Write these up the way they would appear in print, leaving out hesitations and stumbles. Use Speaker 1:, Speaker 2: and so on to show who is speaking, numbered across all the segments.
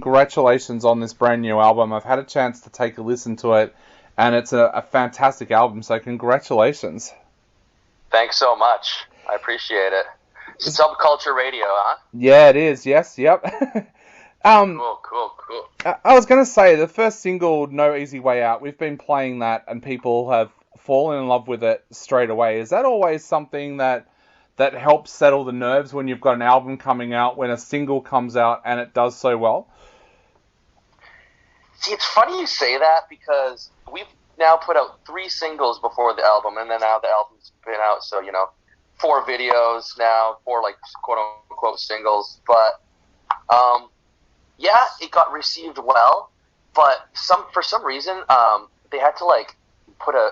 Speaker 1: congratulations on this brand new album. I've had a chance to take a listen to it, and it's a fantastic album, so congratulations.
Speaker 2: Thanks so much. I appreciate it. Subculture Radio, huh?
Speaker 1: Yeah, it is. Yes, yep.
Speaker 2: Cool.
Speaker 1: I was going to say, the first single, No Easy Way Out, we've been playing that and people have fallen in love with it straight away. Is that always something that helps settle the nerves when you've got an album coming out, when a single comes out and it does so well?
Speaker 2: See, it's funny you say that because we've now put out 3 singles before the album, and then now the album's been out, so, 4 videos now, 4, like, quote-unquote singles. But, yeah, it got received well, but for some reason, they had to, like, put a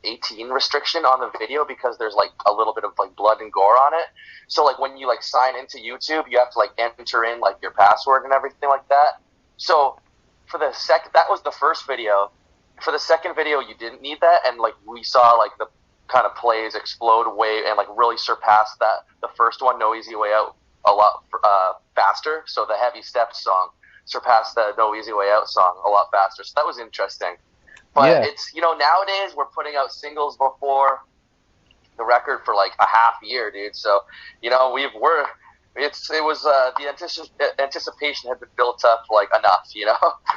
Speaker 2: 18 restriction on the video because there's, like, a little bit of, like, blood and gore on it. So, like, when you, like, sign into YouTube, you have to, like, enter in, like, your password and everything like that. So, that was the first video. For the second video, you didn't need that, and, like, we saw, like, the kind of plays explode way and, like, really surpass the first one, No Easy Way Out, a lot faster. So the Heavy Steps song surpassed the No Easy Way Out song a lot faster. So that was interesting. But it's, nowadays we're putting out singles before the record for like a half year, dude. So, the anticipation had been built up like enough,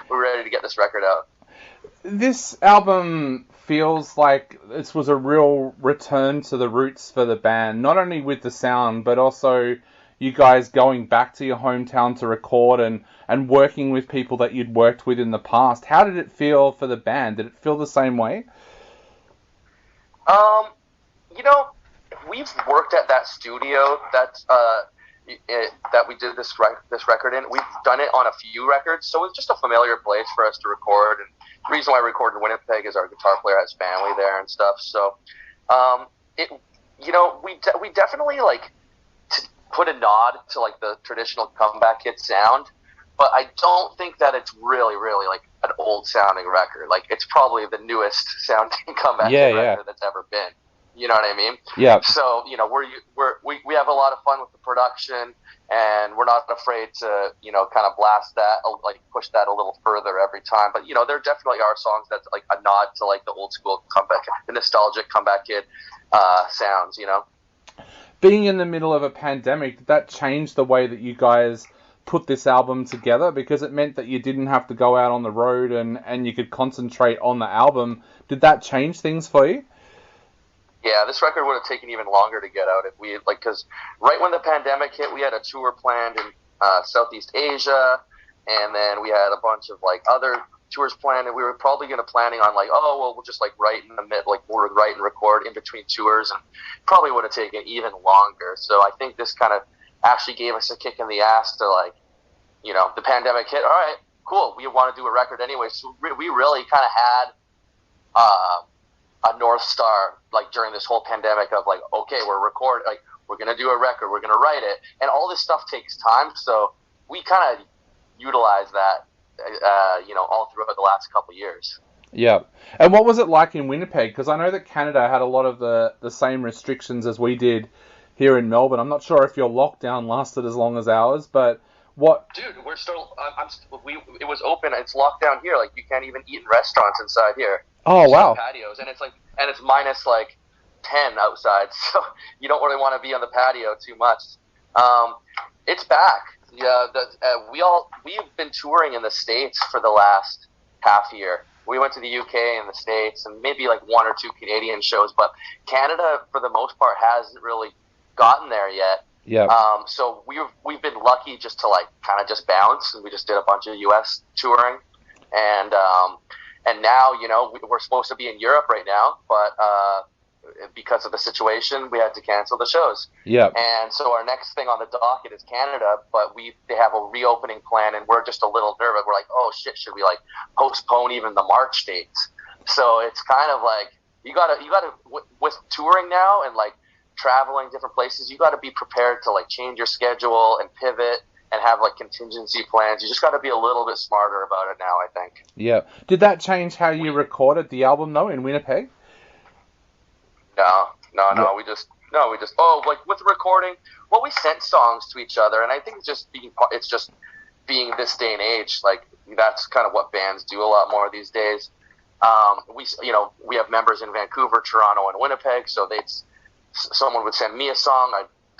Speaker 2: we're ready to get this record out.
Speaker 1: This album feels like this was a real return to the roots for the band, not only with the sound, but also you guys going back to your hometown to record and working with people that you'd worked with in the past. How did it feel for the band? Did it feel the same way?
Speaker 2: We've worked at that studio that we did this record in. We've done it on a few records, so it's just a familiar place for us to record. And the reason why we record in Winnipeg is our guitar player has family there and stuff. So, we definitely like to put a nod to like the traditional comeback hit sound, but I don't think that it's really, really like an old sounding record. Like it's probably the newest sounding comeback hit record that's ever been. You know what I mean?
Speaker 1: Yeah.
Speaker 2: So, we have a lot of fun with the production, and we're not afraid to, kind of blast that, like push that a little further every time. But, there definitely are songs that's like a nod to like the old school comeback, the nostalgic comeback kid sounds,
Speaker 1: Being in the middle of a pandemic, did that change the way that you guys put this album together? Because it meant that you didn't have to go out on the road and you could concentrate on the album. Did that change things for you?
Speaker 2: Yeah, this record would have taken even longer to get out if we because right when the pandemic hit, we had a tour planned in Southeast Asia, and then we had a bunch of like other tours planned, and we were probably planning on like, we'll just like write in the mid, like we'll write and record in between tours, and probably would have taken even longer. So I think this kind of actually gave us a kick in the ass to like, the pandemic hit. All right, cool, we want to do a record anyway. So we really kind of had a North Star, like during this whole pandemic of like, okay, we're going to do a record, we're going to write it. And all this stuff takes time. So we kind of utilize that, all throughout the last couple of years.
Speaker 1: Yeah. And what was it like in Winnipeg? Because I know that Canada had a lot of the same restrictions as we did here in Melbourne. I'm not sure if your lockdown lasted as long as ours, but what?
Speaker 2: Dude, we're still, it was open. It's locked down here. Like you can't even eat in restaurants inside here.
Speaker 1: Oh, wow.
Speaker 2: Patios, and it's minus like 10 outside, so you don't really want to be on the patio too much. It's back. Yeah, we've been touring in the States for the last half year. We went to the UK and the States, and maybe like 1 or 2 Canadian shows, but Canada for the most part hasn't really gotten there yet.
Speaker 1: Yeah.
Speaker 2: So we've been lucky just to like kind of just bounce, and we just did a bunch of US touring, and now, we're supposed to be in Europe right now, but because of the situation, we had to cancel the shows.
Speaker 1: Yeah.
Speaker 2: And so our next thing on the docket is Canada, but they have a reopening plan, and we're just a little nervous. We're like, oh shit, should we like postpone even the March dates? So it's kind of like you gotta with touring now and like traveling different places, you gotta be prepared to like change your schedule and pivot and have like contingency plans. You just got to be a little bit smarter about it now, I think.
Speaker 1: Yeah. Did that change how you recorded the album though in Winnipeg?
Speaker 2: No. We just like with the recording, we sent songs to each other, and I think it's just being this day and age, like that's kind of what bands do a lot more these days. We have members in Vancouver, Toronto, and Winnipeg, so someone would send me a song,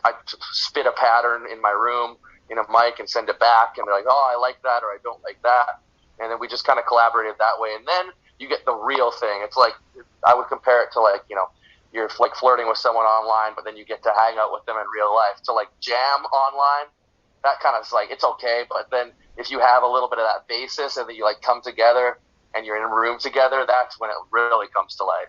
Speaker 2: I'd spit a pattern in my room in a mic and send it back, and they're like, oh, I like that, or I don't like that, and then we just kind of collaborated that way, and then you get the real thing. It's like, I would compare it to like, you're like flirting with someone online, but then you get to hang out with them in real life. So like jam online, that kind of is like, it's okay, but then if you have a little bit of that basis and then you like come together and you're in a room together, that's when it really comes to life,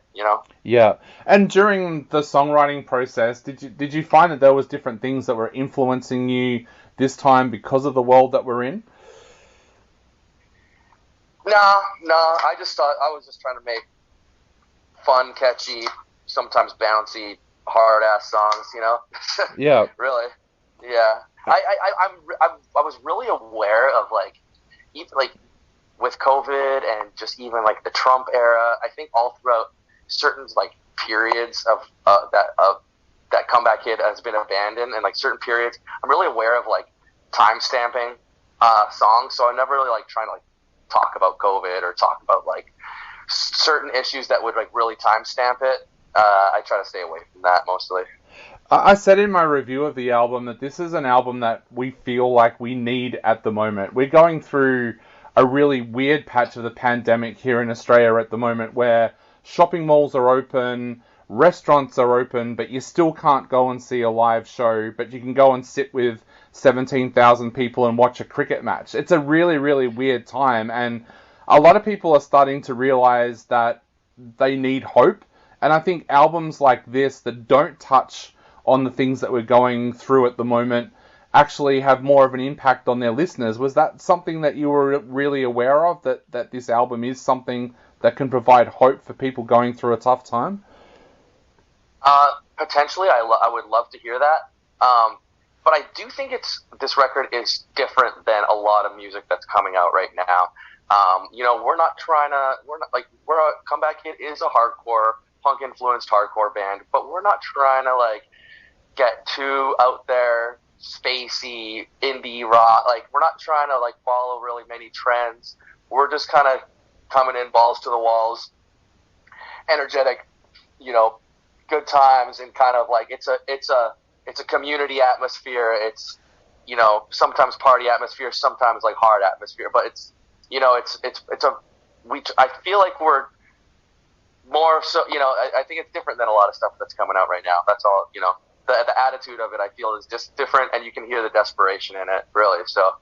Speaker 1: Yeah. And during the songwriting process, did you find that there was different things that were influencing you this time because of the world that we're in?
Speaker 2: No, I just thought I was just trying to make fun, catchy, sometimes bouncy, hard-ass songs,
Speaker 1: Yeah.
Speaker 2: Really. Yeah. I was really aware of even with COVID and just even like the Trump era. I think all throughout certain like periods of that comeback kid has been abandoned, and like certain periods, I'm really aware of like time stamping songs. So I'm never really like trying to like talk about COVID or talk about like certain issues that would like really time stamp it. I try to stay away from that mostly.
Speaker 1: I said in my review of the album that this is an album that we feel like we need at the moment. We're going through a really weird patch of the pandemic here in Australia at the moment where shopping malls are open, restaurants are open, but you still can't go and see a live show, but you can go and sit with 17,000 people and watch a cricket match. It's a really, really weird time, and a lot of people are starting to realize that they need hope. And I think albums like this that don't touch on the things that we're going through at the moment actually have more of an impact on their listeners. Was that something that you were really aware of, that this album is something that can provide hope for people going through a tough time?
Speaker 2: Potentially, I would love to hear that. But I do think this record is different than a lot of music that's coming out right now. Comeback Kid is a hardcore, punk-influenced hardcore band, but we're not trying to like get too out there, spacey, indie rock. Like, we're not trying to like follow really many trends. We're just kind of coming in balls to the walls, energetic, good times, and kind of like it's a community atmosphere. It's sometimes party atmosphere, sometimes like hard atmosphere, but I feel like we're more so, I think it's different than a lot of stuff that's coming out right now. That's all, the attitude of it, I feel, is just different, and you can hear the desperation in it, really, so.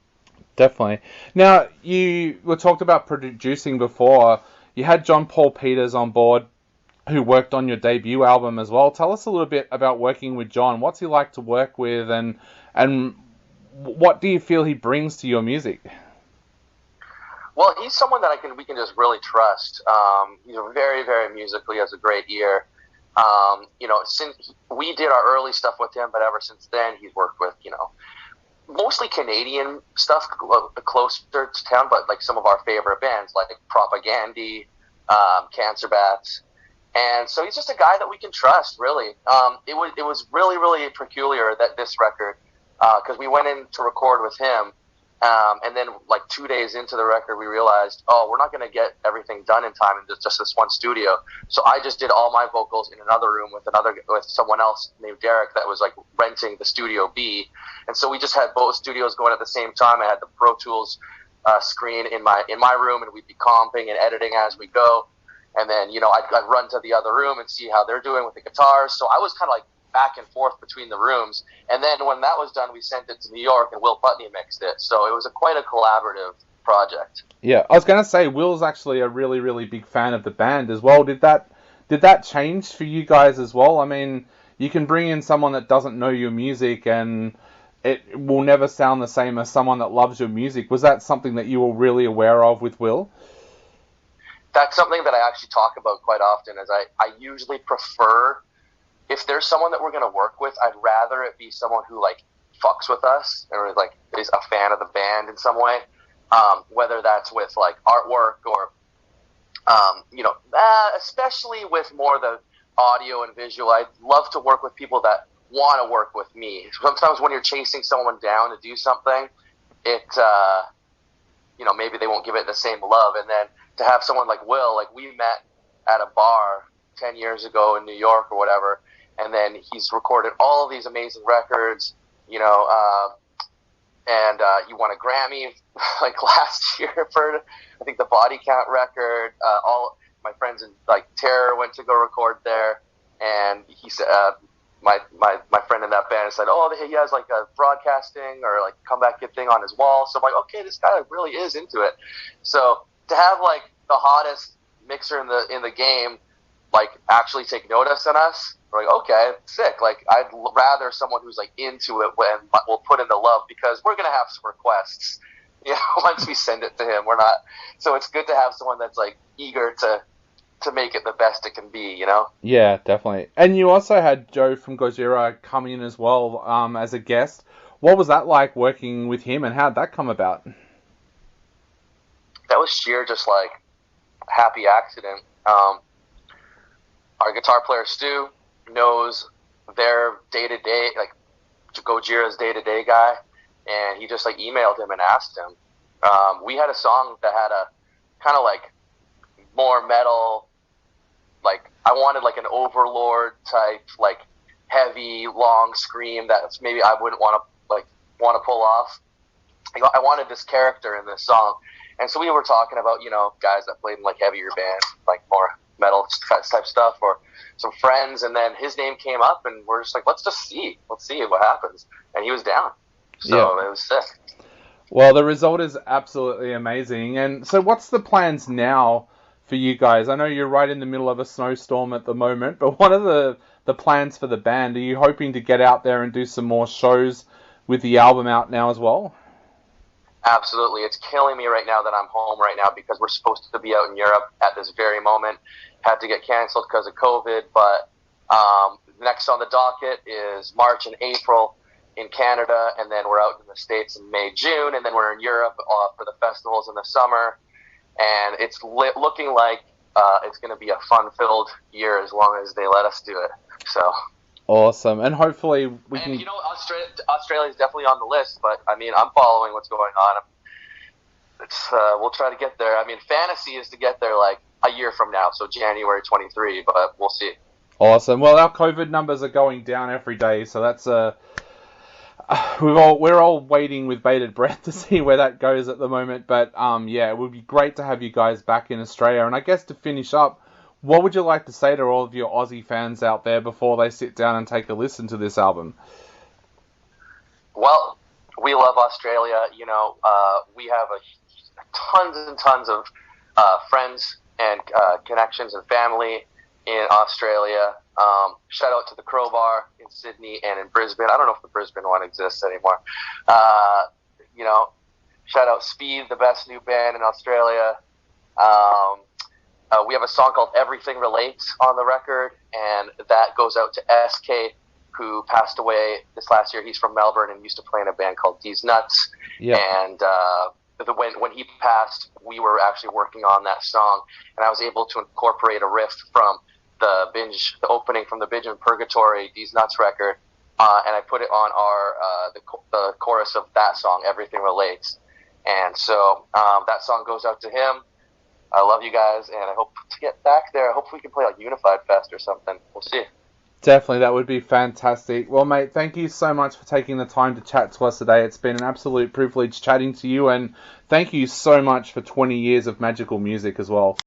Speaker 1: Definitely. Now, you were talked about producing before. You had John Paul Peters on board, who worked on your debut album as well. Tell us a little bit about working with John. What's he like to work with, and what do you feel he brings to your music?
Speaker 2: Well, he's someone that we can just really trust. He's very, very musically, has a great ear. Since we did our early stuff with him, but ever since then, he's worked with, mostly Canadian stuff closer to town, but like some of our favorite bands like Propagandy, Cancer Bats. And so he's just a guy that we can trust, really. It was really, really peculiar that this record, because we went in to record with him, and then like 2 days into the record, we realized, we're not going to get everything done in time in just this one studio. So I just did all my vocals in another room with someone else named Derek that was like renting the Studio B. And so we just had both studios going at the same time. I had the Pro Tools screen in my room, and we'd be comping and editing as we go. And then, I'd run to the other room and see how they're doing with the guitars. So I was kind of like back and forth between the rooms. And then when that was done, we sent it to New York, and Will Putney mixed it. So it was quite a collaborative project.
Speaker 1: Yeah, I was going to say, Will's actually a really, really big fan of the band as well. Did that change for you guys as well? I mean, you can bring in someone that doesn't know your music, and it will never sound the same as someone that loves your music. Was that something that you were really aware of with Will?
Speaker 2: That's something that I actually talk about quite often, is I usually prefer, if there's someone that we're going to work with, I'd rather it be someone who like fucks with us or like is a fan of the band in some way, whether that's with like artwork or, especially with more the audio and visual. I'd love to work with people that want to work with me. Sometimes when you're chasing someone down to do something, it, maybe they won't give it the same love. And then to have someone like Will, like we met at a bar 10 years ago in New York or whatever, and then he's recorded all of these amazing records, and he won a Grammy like last year for, I think, the Body Count record. All my friends in like Terror went to go record there, and he said, my friend in that band said, oh, he has like a broadcasting or like comeback kid thing on his wall. So I'm like, okay, this guy really is into it. So to have like the hottest mixer in the game, like actually take notice in us, we're like, okay, sick. Like I'd rather someone who's like into it when we'll put in the love, because we're gonna have some requests. Once we send it to him, we're not. So it's good to have someone that's like eager to make it the best it can be,
Speaker 1: Yeah, definitely. And you also had Joe from Gojira come in as well, as a guest. What was that like working with him, and how did that come about?
Speaker 2: That was sheer just like happy accident. Our guitar player Stu knows their day-to-day, like Gojira's day-to-day guy, and he just like emailed him and asked him. We had a song that had a kind of like more metal, like I wanted like an Overlord type, like heavy, long scream that maybe I wouldn't want to pull off. I wanted this character in this song, and so we were talking about guys that played in like heavier bands, like more metal type stuff, or some friends, and then his name came up, and we're just like, let's see what happens, and he was down. So It was sick.
Speaker 1: Well, the result is absolutely amazing. And so what's the plans now for you guys? I know you're right in the middle of a snowstorm at the moment, but what are the plans for the band? Are you hoping to get out there and do some more shows with the album out now as well?
Speaker 2: Absolutely. It's killing me right now that I'm home right now, because we're supposed to be out in Europe at this very moment. Had to get canceled because of COVID, but next on the docket is March and April in Canada, and then we're out in the States in May, June, and then we're in Europe for the festivals in the summer. And it's looking like it's going to be a fun-filled year as long as they let us do it. So
Speaker 1: awesome, and hopefully we can.
Speaker 2: Australia is definitely on the list, but I mean, I'm following what's going on. We'll try to get there. I mean, fantasy is to get there like a year from now, so January 23, but we'll see.
Speaker 1: Awesome. Well, our COVID numbers are going down every day, so that's we're all waiting with bated breath to see where that goes at the moment. But it would be great to have you guys back in Australia. And I guess to finish up, what would you like to say to all of your Aussie fans out there before they sit down and take a listen to this album?
Speaker 2: Well, we love Australia. We have tons and tons of friends and connections and family in Australia. Shout out to the Crowbar in Sydney and in Brisbane. I don't know if the Brisbane one exists anymore. Shout out Speed, the best new band in Australia. We have a song called Everything Relates on the record, and that goes out to SK, who passed away this last year. He's from Melbourne and used to play in a band called These Nuts. Yeah. And when he passed, we were actually working on that song, and I was able to incorporate a riff from the opening from the Binge and Purgatory These Nuts record, and I put it on the chorus of that song, Everything Relates. And so that song goes out to him. I love you guys, and I hope to get back there. Hopefully we can play like Unified Fest or something. We'll see.
Speaker 1: Definitely, that would be fantastic. Well, mate, thank you so much for taking the time to chat to us today. It's been an absolute privilege chatting to you, and thank you so much for 20 years of magical music as well.